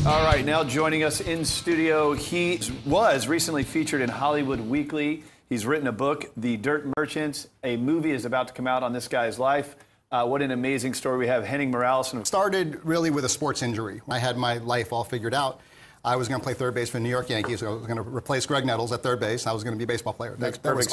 All right, now joining us in studio, he was recently featured in Hollywood Weekly. He's written a book, The Dirt Merchants. A movie is about to come out on this guy's life. What an amazing story. We have Henning Started really with a sports injury. I had my life all figured out. I was going to play third base for the New York Yankees. I was going to replace Greg Nettles at third base. I was going to be a baseball player. That was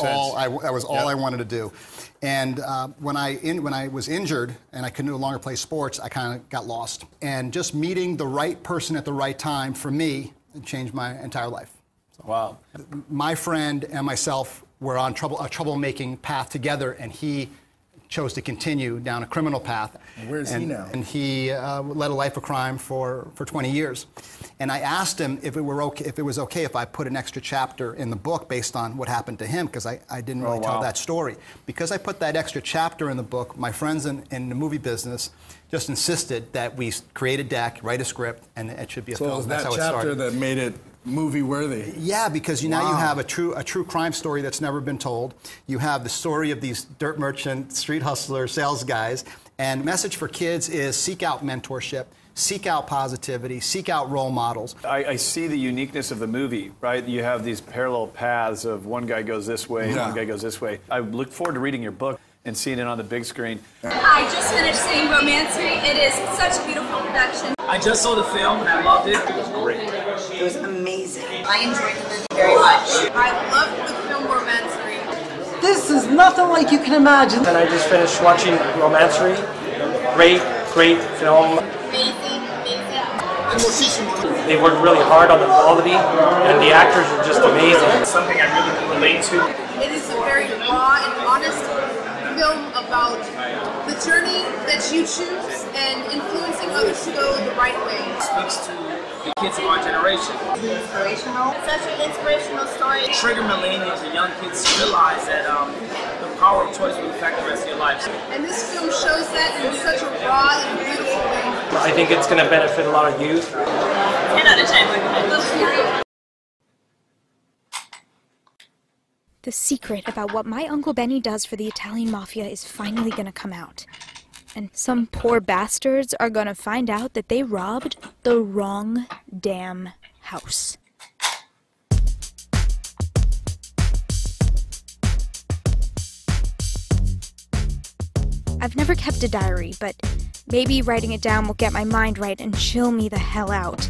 all I wanted to do. And when I was injured and I could no longer play sports, I kind of got lost. And just meeting the right person at the right time, for me, it changed my entire life. So, wow. My friend and myself were on a troublemaking path together, and he chose to continue down a criminal path. Where is he now? And he led a life of crime for 20 years. And I asked him if it was okay if I put an extra chapter in the book based on what happened to him, because I didn't really tell that story. Because I put that extra chapter in the book, my friends in the movie business just insisted that we create a deck, write a script, and it should be a film. So it was That's that how it chapter started. that made it movie-worthy? Yeah, because now you have a true crime story that's never been told. You have the story of these dirt merchant, street hustler, sales guys. And message for kids is seek out mentorship, seek out positivity, seek out role models. I see the uniqueness of the movie, right? You have these parallel paths of one guy goes this way, and one guy goes this way. I look forward to reading your book and seeing it on the big screen. I just finished seeing Romancery. It is such a beautiful production. I just saw the film and I loved it. It was great. It was amazing. I enjoyed the movie very much. I loved the film Romancery. This is nothing like you can imagine. And I just finished watching Romancery. Great film. Amazing. They worked really hard on the quality and the actors were just amazing. It's something I really can relate to. It is a very raw and honest film about the journey that you choose and influencing others to go the right way. It speaks to the kids of our generation. Inspirational. Such an inspirational story. Trigger millennials and young kids to realize that the power of choice will affect the rest of your life. And this film shows that in such a raw and beautiful way. I think it's going to benefit a lot of youth. 10 out of 10. I love it. The secret about what my Uncle Benny does for the Italian Mafia is finally gonna come out. And some poor bastards are gonna find out that they robbed the wrong damn house. I've never kept a diary, but maybe writing it down will get my mind right and chill me the hell out.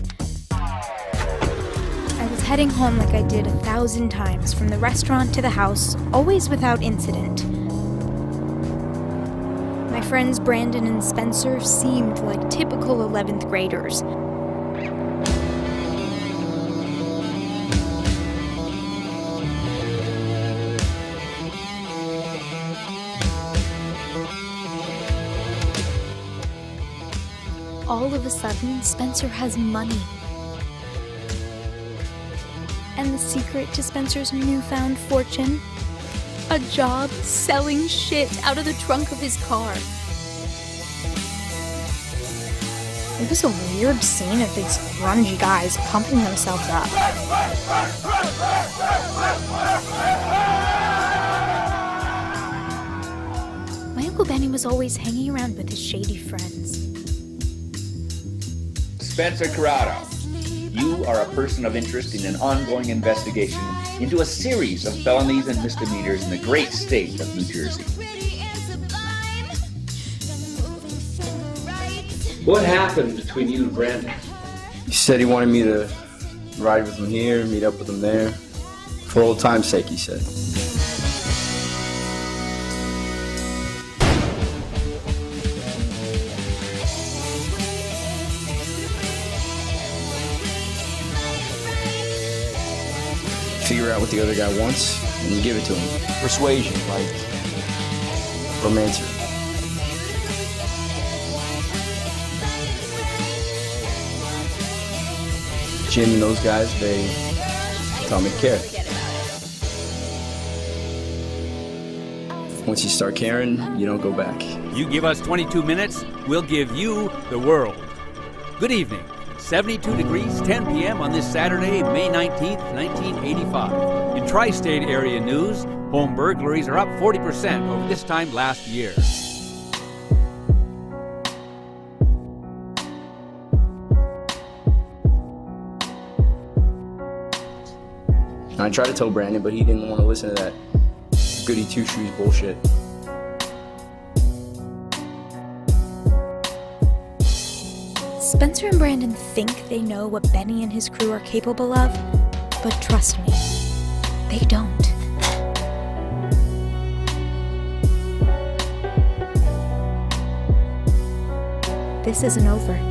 I was heading home like I did 1,000 times, from the restaurant to the house, always without incident. My friends Brandon and Spencer seemed like typical 11th graders. All of a sudden, Spencer has money. And the secret to Spencer's newfound fortune? A job selling shit out of the trunk of his car. It was a weird scene of these grungy guys pumping themselves up. My Uncle Benny was always hanging around with his shady friends. Spencer Corrado, you are a person of interest in an ongoing investigation into a series of felonies and misdemeanors in the great state of New Jersey. What happened between you and Brandon? He said he wanted me to ride with him here, meet up with him there. For old time's sake, he said. Figure out what the other guy wants, and you give it to him. Persuasion, like Romancery. Jim and those guys, they taught me to care. Once you start caring, you don't go back. You give us 22 minutes, we'll give you the world. Good evening. 72 degrees, 10 p.m. on this Saturday, May 19th, 1985. In tri-state area news, home burglaries are up 40% over this time last year. And I tried to tell Brandon, but he didn't want to listen to that goody two-shoes bullshit. Spencer and Brandon think they know what Benny and his crew are capable of, but trust me, they don't. This isn't over.